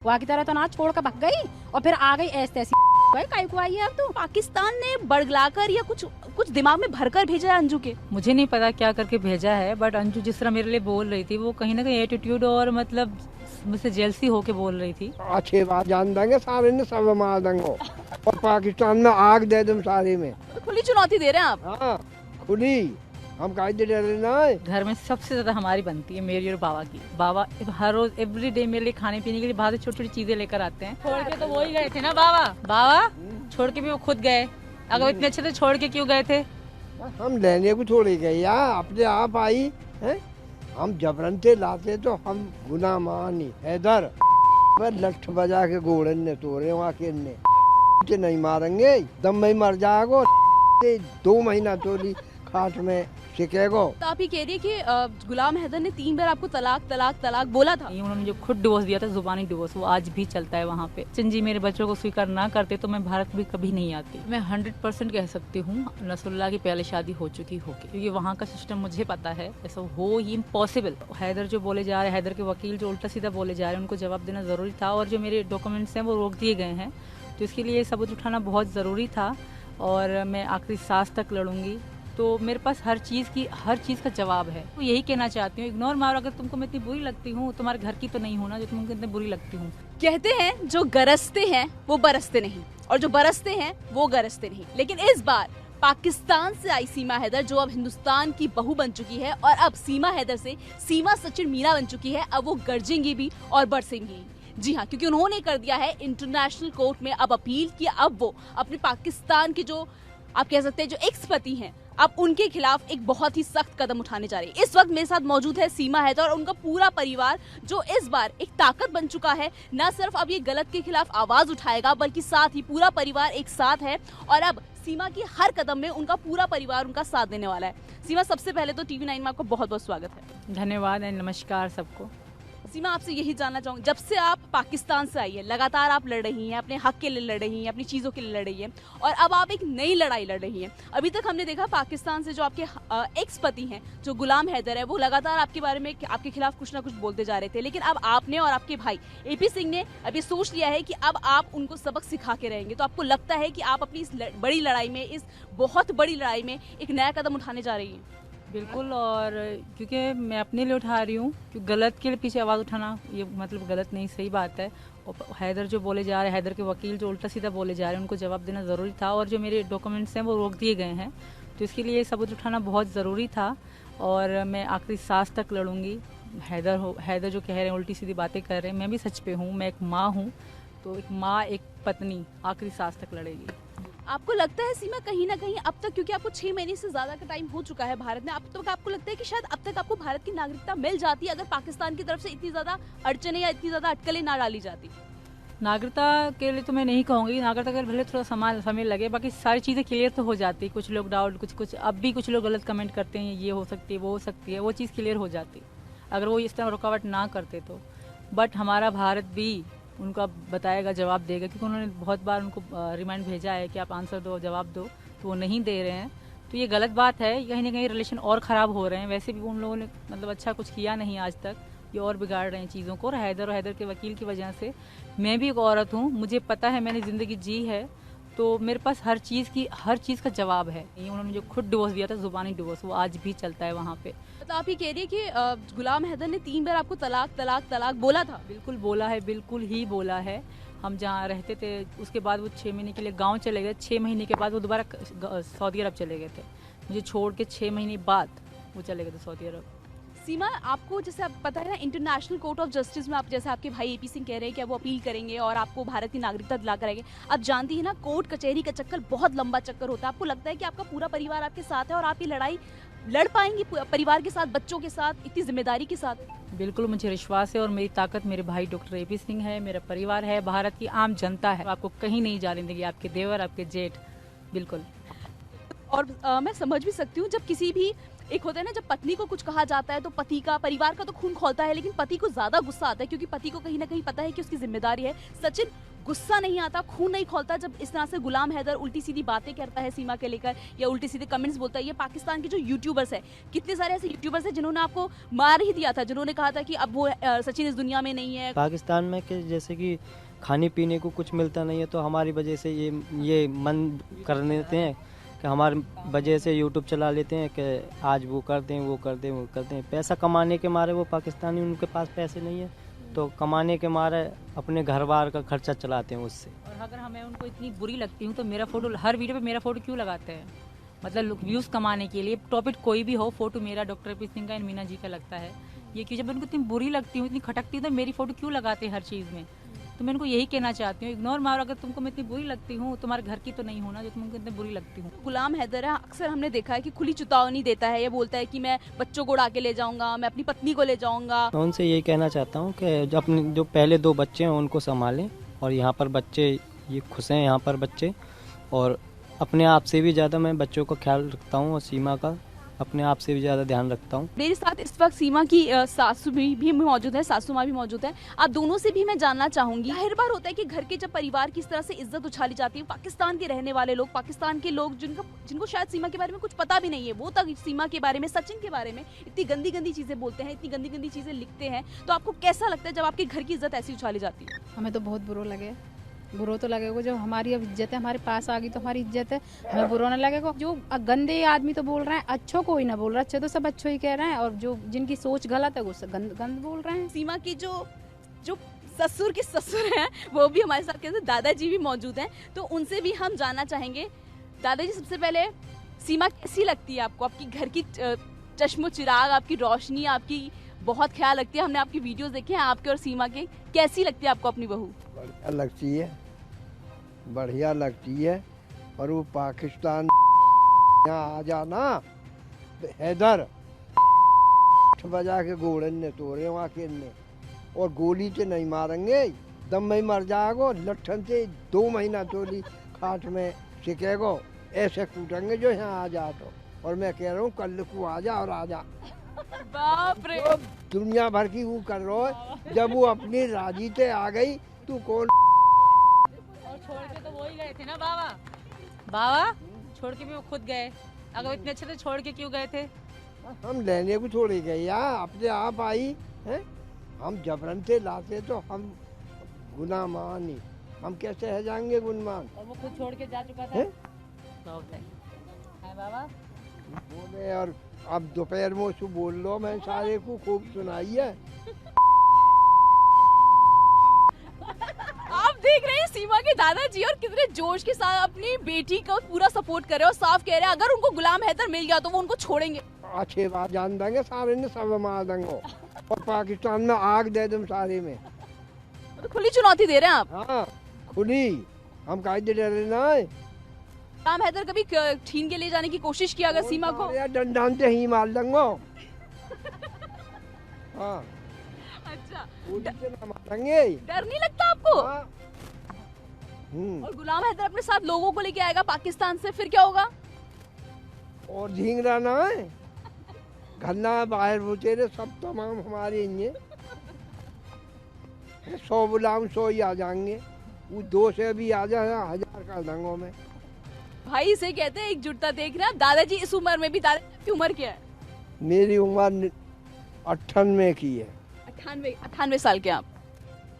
वहाँ की तरह तो ना छोड़ कर भाग गई और फिर आ गई ऐसी तैसी भाई काय को आई है अब तो। पाकिस्तान ने बड़गलाकर या कुछ दिमाग में भरकर भेजा है अंजू के? मुझे नहीं पता क्या करके भेजा है, बट अंजू जिस तरह मेरे लिए बोल रही थी वो कहीं ना कहीं एटीट्यूड और मतलब मुझसे जेलसी होके बोल रही थी। अच्छी बात जान देंगे सारे ने, सब मार देंगे और पाकिस्तान में आग दे दूं सारे में। तो खुली चुनौती दे रहे हैं आप? हाँ खुली, हम कहीं दे रहे ना। घर में सबसे ज्यादा हमारी बनती है मेरी और बाबा की। बाबा हर रोज एवरी डे मेरे लिए खाने पीने के लिए बाहर से छोटी छोटी चीजें लेकर आते हैं। छोड़ के तो वो ही गए थे ना बाबा छोड़ के भी वो खुद गए। अगर इतने अच्छे थे छोड़ के क्यों गए थे? हम लेने को छोड़ गए यार, अपने आप आई है। हम जबरन से लाते तो हम गुना मानी हैदर लठ बजा के घोड़े ने तोड़े वहाँ के ने नहीं मारेंगे, दम में मर जाएगो। 2 महीना चोली खाट में शिकेगो। तो आप ही कह रही है कि गुलाम हैदर ने 3 बार आपको तलाक तलाक तलाक बोला था? उन्होंने जो खुद डिवोर्स दिया था, जुबानी डिवोर्स, वो आज भी चलता है वहाँ पे। जी मेरे बच्चों को स्वीकार ना करते तो मैं भारत भी कभी नहीं आती। मैं 100% कह सकती हूँ नसरुल्लाह की पहले शादी हो चुकी होगी, क्योंकि वहाँ का सिस्टम मुझे पता है ऐसा हो ही इम्पॉसिबल। हैदर जो बोले जा रहे हैं, हैदर के वकील जो उल्टा सीधा बोले जा रहे हैं, उनको जवाब देना जरूरी था। और जो मेरे डॉक्यूमेंट्स हैं वो रोक दिए गए हैं, तो इसके लिए सबूत उठाना बहुत ज़रूरी था और मैं आखिरी सांस तक लड़ूंगी। तो मेरे पास हर चीज़ का जवाब है। तो यही कहना चाहती हूँ, इग्नोर मारो। अगर तुमको मैं इतनी बुरी लगती हूँ, तुम्हारे घर की तो नहीं हो ना जो तुमको इतनी बुरी लगती हूँ। कहते हैं जो गरजते हैं वो बरसते नहीं, और जो बरसते हैं वो गरजते नहीं। लेकिन इस बार पाकिस्तान से आई सीमा हैदर, जो अब हिंदुस्तान की बहू बन चुकी है, और अब सीमा हैदर से सीमा सचिन मीना बन चुकी है, अब वो गरजेंगी भी और बरसेंगी। जी हाँ, क्योंकि उन्होंने कर दिया है इंटरनेशनल कोर्ट में अब अपील कि अब वो अपने पाकिस्तान के जो आप कह सकते हैं जो एक्स पति हैं, अब उनके खिलाफ एक बहुत ही सख्त कदम उठाने जा रही है। इस वक्त मेरे साथ मौजूद है सीमा हैदर और उनका पूरा परिवार, जो इस बार एक ताकत बन चुका है। न सिर्फ अब ये गलत के खिलाफ आवाज उठाएगा, बल्कि साथ ही पूरा परिवार एक साथ है और अब सीमा की हर कदम में उनका पूरा परिवार उनका साथ देने वाला है। सीमा, सबसे पहले तो TV9 में आपको बहुत बहुत स्वागत है। धन्यवाद एंड नमस्कार सबको। सीमा, आपसे यही जानना चाहूंगी, जब से आप पाकिस्तान से आई है, लगातार आप लड़ रही हैं, अपने हक के लिए लड़ रही हैं, अपनी चीज़ों के लिए लड़ रही हैं, और अब आप एक नई लड़ाई लड़ रही हैं। अभी तक हमने देखा पाकिस्तान से जो आपके एक्स पति हैं, जो गुलाम हैदर है, वो लगातार आपके बारे में आपके खिलाफ कुछ ना कुछ बोलते जा रहे थे। लेकिन अब आपने और आपके भाई AP सिंह ने अब ये सोच लिया है कि अब आप उनको सबक सिखा के रहेंगे। तो आपको लगता है कि आप अपनी इस बड़ी लड़ाई में, इस बहुत बड़ी लड़ाई में एक नया कदम उठाने जा रही हैं? बिल्कुल, और क्योंकि मैं अपने लिए उठा रही हूँ, क्योंकि गलत के पीछे आवाज़ उठाना ये मतलब गलत नहीं, सही बात है। और हैदर जो बोले जा रहे हैं, हैदर के वकील जो उल्टा सीधा बोले जा रहे हैं, उनको जवाब देना ज़रूरी था। और जो मेरे डॉक्यूमेंट्स हैं वो रोक दिए गए हैं, तो इसके लिए सबूत उठाना बहुत ज़रूरी था और मैं आखिरी सांस तक लड़ूंगी। हैदर जो कह रहे हैं, उल्टी सीधी बातें कर रहे हैं, मैं भी सच पे हूँ। मैं एक माँ हूँ, तो एक माँ, एक पत्नी आखिरी सांस तक लड़ेगी। आपको लगता है सीमा, कहीं ना कहीं अब तक, क्योंकि आपको 6 महीने से ज्यादा का टाइम हो चुका है भारत में, अब तक आपको लगता है कि शायद अब तक आपको भारत की नागरिकता मिल जाती अगर पाकिस्तान की तरफ से इतनी ज्यादा अड़चने या इतनी ज्यादा अटकलें ना डाली जाती? नागरिकता के लिए तो मैं नहीं कहूँगी, नागरिकता के लिए भले थोड़ा समय लगे, बाकी सारी चीज़ें क्लियर तो हो जाती। कुछ लोग डाउट, कुछ अब भी कुछ लोग गलत कमेंट करते हैं, ये हो सकती है, वो हो सकती है, वो चीज़ क्लियर हो जाती अगर वो इस तरह रुकावट ना करते तो। बट हमारा भारत भी उनका बताएगा, जवाब देगा, क्योंकि उन्होंने बहुत बार उनको रिमाइंड भेजा है कि आप आंसर दो, जवाब दो, तो वो नहीं दे रहे हैं। तो ये गलत बात है, कहीं ना कहीं रिलेशन और ख़राब हो रहे हैं। वैसे भी उन लोगों ने मतलब अच्छा कुछ किया नहीं आज तक, ये और बिगाड़ रहे हैं चीज़ों को। और हैदर के वकील की वजह से, मैं भी एक औरत हूँ, मुझे पता है, मैंने ज़िंदगी जी है, तो मेरे पास हर चीज़ का जवाब है। ये उन्होंने जो खुद डिवोर्स दिया था, जुबानी डिवोर्स, वो आज भी चलता है वहाँ पे। तो आप ही कह रही है कि गुलाम हैदर ने 3 बार आपको तलाक तलाक तलाक बोला था? बिल्कुल बोला है, बिल्कुल ही बोला है। हम जहाँ रहते थे उसके बाद वो 6 महीने के लिए गांव चले गए। 6 महीने के बाद वो दोबारा सऊदी अरब चले गए थे। मुझे छोड़ के 6 महीने बाद वो चले गए थे सऊदी अरब। सीमा, आपको जैसे आप पता है ना, इंटरनेशनल कोर्ट ऑफ जस्टिस में आप, जैसे आपके भाई AP सिंह कह रहे हैं कि वो अपील करेंगे और आपको भारत की नागरिकता दिला करेंगे। आप जानती है ना, कोर्ट कचहरी का चक्कर बहुत लंबा चक्कर होता है। आपको लगता है कि आपका पूरा परिवार आपके साथ है और आप ये लड़ाई लड़ पाएंगी परिवार के साथ, बच्चों के साथ, इतनी जिम्मेदारी के साथ? बिल्कुल, मुझे विश्वास है और मेरी ताकत मेरे भाई डॉक्टर AP सिंह है, मेरा परिवार है, भारत की आम जनता है। आपको कहीं नहीं जाने देंगे, आपके देवर, आपके जेठ। बिल्कुल। और मैं समझ भी सकती हूँ, जब किसी भी एक होता है ना, जब पत्नी को कुछ कहा जाता है तो पति का, परिवार का तो खून खौलता है, लेकिन पति को ज्यादा गुस्सा आता है, क्योंकि पति को कहीं ना कहीं पता है कि उसकी जिम्मेदारी है। सचिन, गुस्सा नहीं आता, खून नहीं खौलता जब इस तरह से गुलाम हैदर उल्टी सीधी बातें करता है सीमा के लेकर या उल्टी सीधे कमेंट्स बोलता है? ये पाकिस्तान के जो यूट्यूबर्स है, कितने सारे ऐसे यूट्यूबर्स हैं जिन्होंने आपको मार ही दिया था, जिन्होंने कहा था कि अब वो सचिन इस दुनिया में नहीं है। पाकिस्तान में कि जैसे कि खाने पीने को कुछ मिलता नहीं है, तो हमारी वजह से ये मन कर देते हैं कि हमारी वजह से यूट्यूब चला लेते हैं कि आज वो करते हैं, वो करते हैं, वो करते हैं। पैसा कमाने के मारे वो पाकिस्तानी, उनके पास पैसे नहीं है तो कमाने के मारे अपने घर बार का खर्चा चलाते हैं उससे। और अगर हमें उनको इतनी बुरी लगती हूँ तो मेरा फोटो हर वीडियो पे मेरा फोटो क्यों लगाते हैं? मतलब व्यूज कमाने के लिए, टॉपिक कोई भी हो, फोटो मेरा, डॉक्टर पी सिंह का एंड मीना जी का लगता है। ये क्यों? जब मैं उनको इतनी बुरी लगती हूँ, इतनी खटकती हूँ, तो मेरी फोटो क्यों लगाते हैं हर चीज़ में? तो मैं उनको यही कहना चाहती हूँ, इग्नोर मारो। अगर तुमको मैं इतनी बुरी लगती हूँ, तुम्हारे घर की तो नहीं होना जो तुमको इतनी बुरी लगती हूँ। गुलाम हैदर है, अक्सर हमने देखा है कि खुली चेतावनी देता है, ये बोलता है कि मैं बच्चों को उड़ा के ले जाऊंगा, मैं अपनी पत्नी को ले जाऊंगा। मैं उनसे यही कहना चाहता हूँ कि जो पहले 2 बच्चे हैं उनको संभालें, और यहाँ पर बच्चे ये खुश हैं यहाँ पर बच्चे, और अपने आप से भी ज़्यादा मैं बच्चों का ख्याल रखता हूँ और सीमा का अपने आप से भी ज़्यादा ध्यान रखता हूँ। मेरे साथ इस वक्त सीमा की सासू भी मौजूद है, सासू माँ भी मौजूद है। आप दोनों से भी मैं जानना चाहूंगी, हर बार होता है कि घर के जब परिवार की इस तरह से इज्जत उछाली जाती है, पाकिस्तान के रहने वाले लोग, पाकिस्तान के लोग जिनको शायद सीमा के बारे में कुछ पता भी नहीं है, वो तक सीमा के बारे में, सचिन के बारे में इतनी गंदी गंदी चीजें बोलते हैं, इतनी गंदी गंदी चीजें लिखते हैं, तो आपको कैसा लगता है जब आपके घर की इज्जत ऐसी उछाली जाती है? हमें तो बहुत बुरा लगे, बुरा तो लगेगा। जब हमारी अब इज्जत है, हमारे पास आ गई तो हमारी इज्जत है, हमें बुरा ना लगेगा। जो गंदे आदमी तो बोल रहे हैं, अच्छों कोई ना बोल रहा, अच्छे तो सब अच्छो ही कह रहे हैं, और जो जिनकी सोच गलत है वो गंद बोल रहे हैं। सीमा की जो ससुर के ससुर हैं वो भी हमारे साथ कहते हैं, दादाजी भी मौजूद हैं, तो उनसे भी हम जानना चाहेंगे। दादाजी, सबसे पहले सीमा कैसी लगती है आपको? आपकी घर की चश्मो चिराग, आपकी रोशनी, आपकी बहुत ख्याल रखती है। हमने आपकी वीडियोस देखे हैं आपके और सीमा के। कैसी लगती है आपको अपनी बहू? बढ़िया लगती है, बढ़िया लगती है। और वो पाकिस्तान यहाँ आ जाना हैदर बजा के घोड़े ने तोड़े वहाँ के ने, और गोली से नहीं मारेंगे, दम में ही मर जाएगो। लट्ठन से 2 महीना तोली खाट में सिकेगो, ऐसे कूटेंगे जो यहाँ आ जा। तो और मैं कह रहा हूँ कल को आ जा, और आ जा। बाप रे, तो दुनिया भर की वो कर रहा है, जब वो अपनी राजी से आ गई तू कौन? और छोड़ के तो वो ही गए थे ना बाबा छोड़ के भी वो खुद गए। अगर इतने अच्छे थे छोड़ के क्यों गए थे? हम लेने को छोड़े गए यार, अपने आप आई है। हम जबरन से लाते तो हम गुनामान ही, हम कैसे है जाएंगे गुनमान? और वो खुद छोड़ के जा चुका था। हैं? बहुत है बाबा। बोले, और अब दोपहर में उसको बोल लो, मैं सारे को खूब सुनाई है। आप देख रहे हैं सीमा के दादाजी और कितने जोश के साथ अपनी बेटी को पूरा सपोर्ट कर रहे हैं और साफ कह रहे हैं अगर उनको गुलाम हैदर मिल गया तो वो उनको छोड़ेंगे। अच्छे बात जान देंगे, सारे ने सब मार देंगे, और पाकिस्तान में आग दे दूं सारे में। तो खुली चुनौती दे रहे हैं आप? हाँ खुली, हम काहे दे डरे ना है। गुलाम हैदर कभी छीन के ले जाने की कोशिश किया अगर सीमा को? यार डंडान से ही मार देंगे। हाँ अच्छा, गोली से ना मारेंगे। डर नहीं लगता आपको? हाँ। और गुलाम हैदर अपने साथ लोगों को लेके आएगा पाकिस्तान से, फिर क्या होगा? और झींगरा ना है, घरना बाहर बुचेरे सब तमाम हमारे ये 100 गुलाम 100 ही आ जाएंगे, वो 2 से भी आ जाए 1000 कर देंगे मैं। भाई इसे कहते हैं एकजुटता। देख रहे हैं दादाजी इस उम्र में भी। दादाजी की उम्र क्या है? मेरी उम्र 98 की है। 98 साल के आप।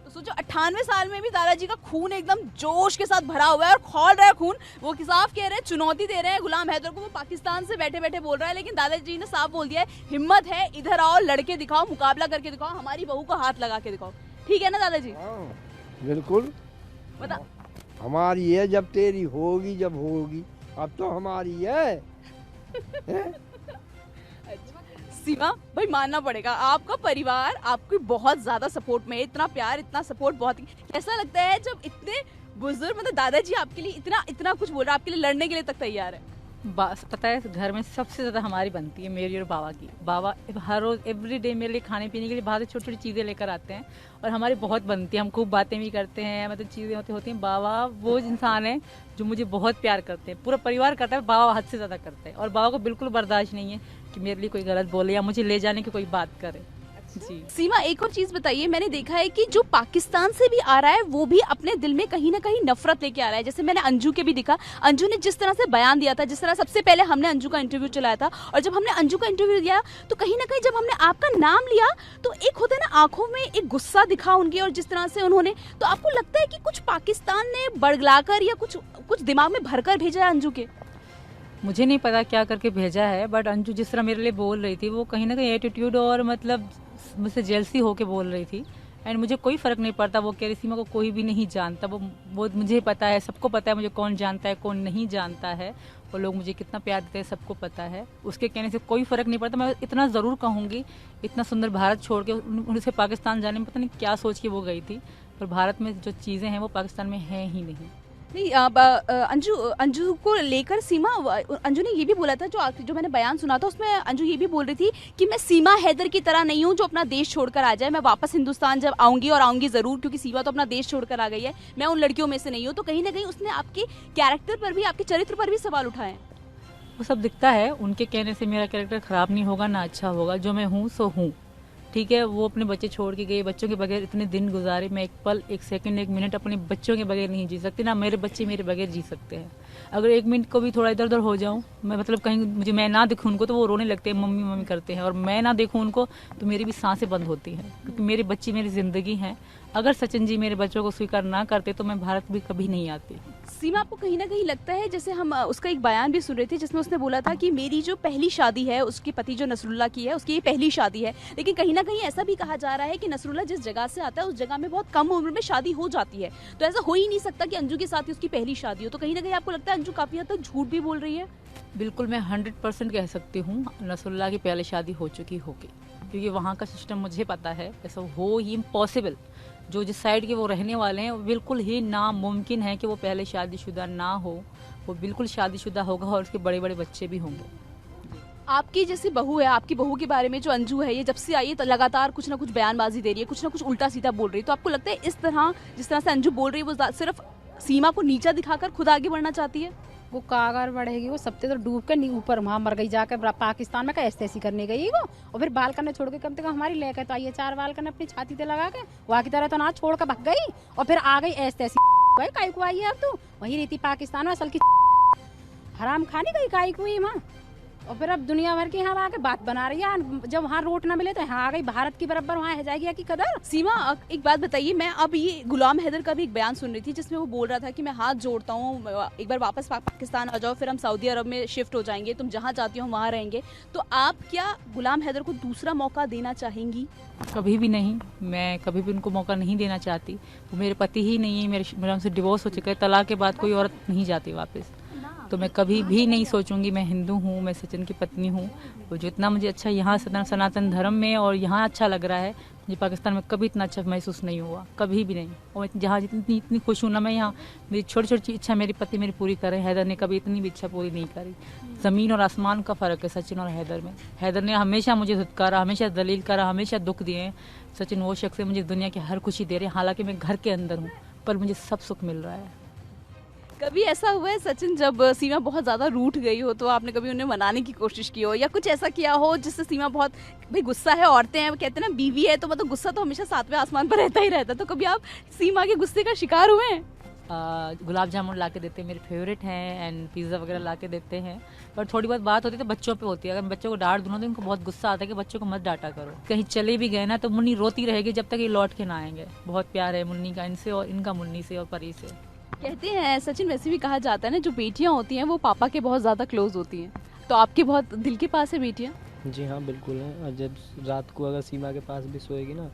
तो सोचो 98 साल में भी दादाजी का खून एकदम जोश के साथ भरा हुआ है और खौल रहा है खून। वो साफ कह रहे हैं, चुनौती दे रहे हैं गुलाम हैदर को। वो पाकिस्तान से बैठे बैठे बोल रहा है, लेकिन दादाजी ने साफ बोल दिया है, हिम्मत है इधर आओ, लड़के दिखाओ, मुकाबला करके दिखाओ, हमारी बहू को हाथ लगा के दिखाओ। ठीक है ना दादाजी? हाँ बिल्कुल, बता। हमारी है जब तेरी होगी, जब होगी, अब तो हमारी है। सीमा भाई, मानना पड़ेगा आपका परिवार आपकी बहुत ज्यादा सपोर्ट में है। इतना प्यार, इतना सपोर्ट, बहुत कैसा लगता है जब इतने बुजुर्ग, मतलब दादाजी आपके लिए इतना कुछ बोल रहा है, आपके लिए लड़ने के लिए तक तैयार है। बस पता है, घर में सबसे ज़्यादा हमारी बनती है, मेरी और बाबा की। बाबा हर रोज़ एवरी डे मेरे लिए खाने पीने के लिए बाहर से छोटी छोटी चीज़ें लेकर आते हैं, और हमारी बहुत बनती है। हम खूब बातें भी करते हैं, मतलब चीज़ें होती हैं। बाबा वो इंसान है जो मुझे बहुत प्यार करते हैं, पूरा परिवार करता है, बाबा हद से ज़्यादा करते हैं। और बाबा को बिल्कुल बर्दाश्त नहीं है कि मेरे लिए कोई गलत बोले या मुझे ले जाने की कोई बात करे। जी। सीमा, एक और चीज बताइए, मैंने देखा है कि जो पाकिस्तान से भी आ रहा है वो भी अपने दिल में कहीं ना कहीं नफरत लेके आ रहा है। जैसे मैंने अंजू के भी दिखा, अंजू ने जिस तरह से बयान दिया था, जिस तरह सबसे पहले हमने अंजू का इंटरव्यू चलाया था, और जब हमने अंजू का इंटरव्यू दिया तो कहीं ना कहीं जब हमने आपका नाम लिया तो एक होता है ना, आंखों में एक गुस्सा दिखा उनके, और जिस तरह से उन्होंने, तो आपको लगता है कि कुछ पाकिस्तान ने बड़गलाकर या कुछ दिमाग में भरकर भेजा है अंजू के? मुझे नहीं पता क्या करके भेजा है, बट अंजू जिस तरह मेरे लिए बोल रही थी वो कहीं ना कहीं एटीट्यूड और मतलब मुझसे जेलसी होके बोल रही थी। एंड मुझे कोई फ़र्क नहीं पड़ता, वो कह रही सीमा को कोई भी नहीं जानता, वो मुझे पता है, सबको पता है मुझे कौन जानता है कौन नहीं जानता है, वो लोग मुझे कितना प्यार देते हैं सबको पता है। उसके कहने से कोई फ़र्क नहीं पड़ता। मैं इतना ज़रूर कहूँगी, इतना सुंदर भारत छोड़ के उनसे पाकिस्तान जाने में पता नहीं क्या सोच के वो गई थी, पर भारत में जो चीज़ें हैं वो पाकिस्तान में हैं ही नहीं। नहीं, अंजू को लेकर सीमा, अंजू ने ये भी बोला था, जो मैंने बयान सुना था उसमें अंजू ये भी बोल रही थी कि मैं सीमा हैदर की तरह नहीं हूँ जो अपना देश छोड़कर आ जाए, मैं वापस हिंदुस्तान जब आऊंगी, और आऊंगी ज़रूर, क्योंकि सीमा तो अपना देश छोड़कर आ गई है, मैं उन लड़कियों में से नहीं हूँ। तो कहीं ना कहीं उसने आपके कैरेक्टर पर भी, आपके चरित्र पर भी सवाल उठाए। वो सब दिखता है, उनके कहने से मेरा कैरेक्टर ख़राब नहीं होगा ना अच्छा होगा, जो मैं हूँ सो हूँ। ठीक है, वो अपने बच्चे छोड़ के गए, बच्चों के बगैर इतने दिन गुजारे, मैं एक पल, एक सेकंड, एक मिनट अपने बच्चों के बगैर नहीं जी सकती, ना मेरे बच्चे मेरे बगैर जी सकते हैं। अगर एक मिनट को भी थोड़ा इधर उधर हो जाऊं, मैं मतलब कहीं मैं ना दिखूं उनको तो वो रोने लगते हैं, मम्मी मम्मी करते हैं, और मैं ना देखूं उनको तो मेरी भी सांसें बंद होती हैं, क्योंकि मेरे बच्चे मेरी ज़िंदगी हैं। अगर सचिन जी मेरे बच्चों को स्वीकार ना करते तो मैं भारत भी कभी नहीं आती। सीमा, आपको कहीं ना कहीं लगता है, जैसे हम उसका एक बयान भी सुन रहे थे जिसमें उसने बोला था कि मेरी जो पहली शादी है उसके पति जो नसरुल्लाह की है, उसकी ये पहली शादी है, लेकिन कहीं ना कहीं ऐसा भी कहा जा रहा है कि नसरुल्लाह जिस जगह से आता है उस जगह में बहुत कम उम्र में शादी हो जाती है, तो ऐसा हो ही नहीं सकता कि अंजू के साथ ही उसकी पहली शादी हो। तो कहीं ना कहीं आपको लगता है अंजू काफी हद तक झूठ भी बोल रही है? बिल्कुल, मैं 100% कह सकती हूँ नसरुल्लाह की पहले शादी हो चुकी होगी, क्योंकि वहाँ का सिस्टम मुझे पता है, ऐसा हो ही इम्पॉसिबल, जो जिस साइड के वो रहने वाले हैं बिल्कुल ही नामुमकिन है कि वो पहले शादीशुदा ना हो, वो बिल्कुल शादीशुदा होगा और उसके बड़े बड़े बच्चे भी होंगे। आपकी जैसी बहू है, आपकी बहू के बारे में जो अंजू है, ये जब से आई है तो लगातार कुछ ना कुछ बयानबाजी दे रही है, कुछ ना कुछ उल्टा सीधा बोल रही है, तो आपको लगता है इस तरह जिस तरह से अंजू बोल रही है वो सिर्फ सीमा को नीचा दिखाकर खुद आगे बढ़ना चाहती है? वो कागर बढ़ेगी, वो सबसे तो डूब कर नहीं ऊपर वहाँ मर गई जाकर पाकिस्तान में, ऐसे ऐसी करने गई वो, और फिर बाल करने छोड़ के कम से कम हमारी लेकर तो आइए 4 बाल करने अपनी छाती पे लगा के, वहाँ की तरह तो ना छोड़ कर भाग गई, और फिर आ गई ऐसे ऐसी काई को आई है। अब तो वही रहती पाकिस्तान में, असल की हराम खानी गई काई को वहाँ, और फिर अब दुनिया भर की यहाँ आके बात बना रही है, जब वहाँ रोट ना मिले तो यहाँ आ गई भारत की बराबर, वहाँ है जाएगी की कदर। सीमा, एक बात बताइए, मैं अब ये गुलाम हैदर का भी एक बयान सुन रही थी जिसमें वो बोल रहा था कि मैं हाथ जोड़ता हूँ, एक बार वापस पाकिस्तान आ जाओ, फिर हम सऊदी अरब में शिफ्ट हो जाएंगे, तुम जहाँ चाहती हो वहाँ रहेंगे। तो आप क्या गुलाम हैदर को दूसरा मौका देना चाहेंगी? कभी भी नहीं, मैं कभी भी उनको मौका नहीं देना चाहती। वो मेरे पति ही नहीं है, मेरा उनसे डिवोर्स हो चुका है, तलाक के बाद कोई औरत नहीं जाती वापस, तो मैं कभी भी नहीं सोचूंगी। मैं हिंदू हूँ, मैं सचिन की पत्नी हूँ, और जितना मुझे अच्छा यहाँ सनातन धर्म में और यहाँ अच्छा लग रहा है, मुझे पाकिस्तान में कभी इतना अच्छा महसूस नहीं हुआ, कभी भी नहीं। और जहाँ इतनी खुश हूँ ना मैं यहाँ, मेरी छोटी छोटी इच्छा मेरे पति मेरी पूरी करे, हैदर ने कभी इतनी भी इच्छा पूरी नहीं करी। ज़मीन और आसमान का फ़र्क है सचिन और हैदर में। हैदर ने हमेशा मुझे धुतकारा, हमेशा दलील करा, हमेशा दुख दिए। सचिन वो शख्स है मुझे दुनिया की हर खुशी दे रहे हैं, हालांकि मैं घर के अंदर हूँ पर मुझे सब सुख मिल रहा है। कभी ऐसा हुआ है सचिन, जब सीमा बहुत ज़्यादा रूठ गई हो तो आपने कभी उन्हें मनाने की कोशिश की हो, या कुछ ऐसा किया हो जिससे सीमा बहुत, भाई गुस्सा है, औरतें हैं, कहते हैं ना बीवी है तो मतलब गुस्सा तो हमेशा 7वें आसमान पर रहता ही रहता, तो कभी आप सीमा के गुस्से का शिकार हुए हैं? गुलाब जामुन ला के देते हैं, मेरे फेवरेट हैं, एंड पिज़्ज़ा वगैरह ला के देते हैं, पर थोड़ी बहुत बात होती है तो बच्चों पे होती है। अगर मैं बच्चों को डांट दूँ तो उनको बहुत गुस्सा आता है कि बच्चों को मत डांटा करो। कहीं चले भी गए ना तो मुन्नी रोती रहेगी जब तक ये लौट के ना आएंगे। बहुत प्यार है मुन्नी का इनसे, और इनका मुन्नी से और परी से। कहते हैं सचिन, वैसे भी कहा जाता है ना, जो बेटियां होती हैं वो पापा के बहुत ज़्यादा क्लोज होती हैं, तो आपके बहुत दिल के पास है बेटियां? जी हाँ बिल्कुल है। और जब रात को अगर सीमा के पास भी सोएगी ना,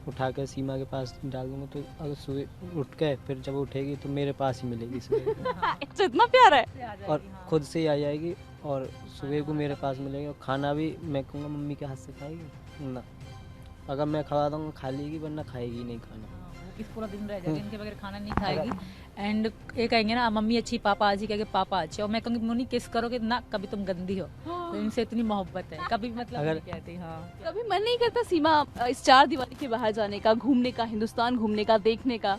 उठा कर सीमा के पास डाल दूँगा, तो अगर सुबह उठ के फिर जब उठेगी तो मेरे पास ही मिलेगी सुबह। अच्छा, इतना प्यार है। और खुद से ही आ जाएगी और सुबह को मेरे पास मिलेगी। और खाना भी मैं कहूँगा मम्मी के हाथ से खाएगी ना, अगर मैं खवा दूँगा खा लेगी, वरना खाएगी नहीं खाना। इस पूरा दिन रह जाएगी, इनके बगैर खाना नहीं खाएगी। एंड ये कहेंगे ना मम्मी अच्छी पापा अच्छी, कहेंगे पापा अच्छे, और मैं कहूँगी मुन्नी किस करोगे ना, कभी तुम गंदी हो। तो इनसे इतनी मोहब्बत है, कभी मतलब अगर नहीं कहती। हाँ, कभी मन नहीं करता सीमा इस 4 दीवारी के बाहर जाने का, घूमने का, हिंदुस्तान घूमने का, देखने का?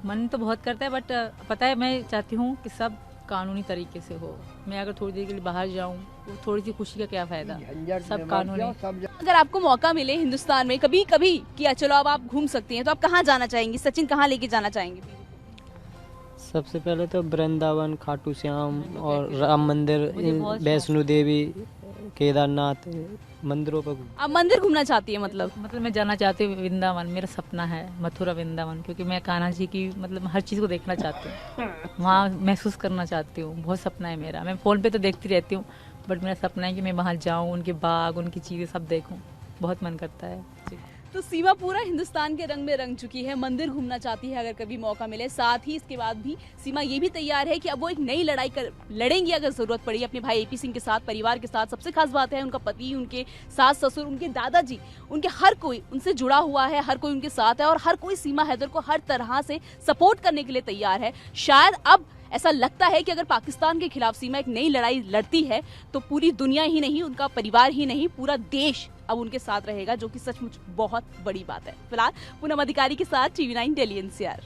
मन तो बहुत करता है, बट पता है मैं चाहती हूँ कि सब कानूनी तरीके से हो। मैं अगर थोड़ी देर के लिए बाहर जाऊँ, वो थोड़ी सी खुशी का क्या फ़ायदा, सब कानूनी। अगर आपको मौका मिले हिंदुस्तान में कभी कभी कि चलो अब आप घूम सकती हैं, तो आप कहाँ जाना चाहेंगी? सचिन कहाँ लेके जाना चाहेंगे? सबसे पहले तो वृंदावन, खाटू श्याम और राम मंदिर, मुझे बहुत वैष्णो देवी, केदारनाथ मंदिरों पर। आप मंदिर घूमना चाहती है मतलब? मैं जाना चाहती हूँ वृंदावन, मेरा सपना है मथुरा वृंदावन, क्योंकि मैं कान्हा जी की मतलब हर चीज़ को देखना चाहती हूँ, वहाँ महसूस करना चाहती हूँ। बहुत सपना है मेरा। मैं फ़ोन पे तो देखती रहती हूँ, बट मेरा सपना है कि मैं वहाँ जाऊँ, उनके बाग, उनकी चीज़ें सब देखूँ। बहुत मन करता है जी। तो सीमा पूरा हिंदुस्तान के रंग में रंग चुकी है, मंदिर घूमना चाहती है अगर कभी मौका मिले। साथ ही इसके बाद भी सीमा ये भी तैयार है कि अब वो एक नई लड़ाई लड़ेंगी अगर जरूरत पड़ी अपने भाई एपी सिंह के साथ, परिवार के साथ। सबसे खास बात है उनका पति, उनके सास ससुर, उनके दादाजी, उनके हर कोई उनसे जुड़ा हुआ है, हर कोई उनके साथ है और हर कोई सीमा हैदर को हर तरह से सपोर्ट करने के लिए तैयार है। शायद अब ऐसा लगता है कि अगर पाकिस्तान के खिलाफ सीमा एक नई लड़ाई लड़ती है तो पूरी दुनिया ही नहीं, उनका परिवार ही नहीं, पूरा देश अब उनके साथ रहेगा, जो कि सचमुच बहुत बड़ी बात है। फिलहाल पूनम अधिकारी के साथ TV9 दिल्ली NCR।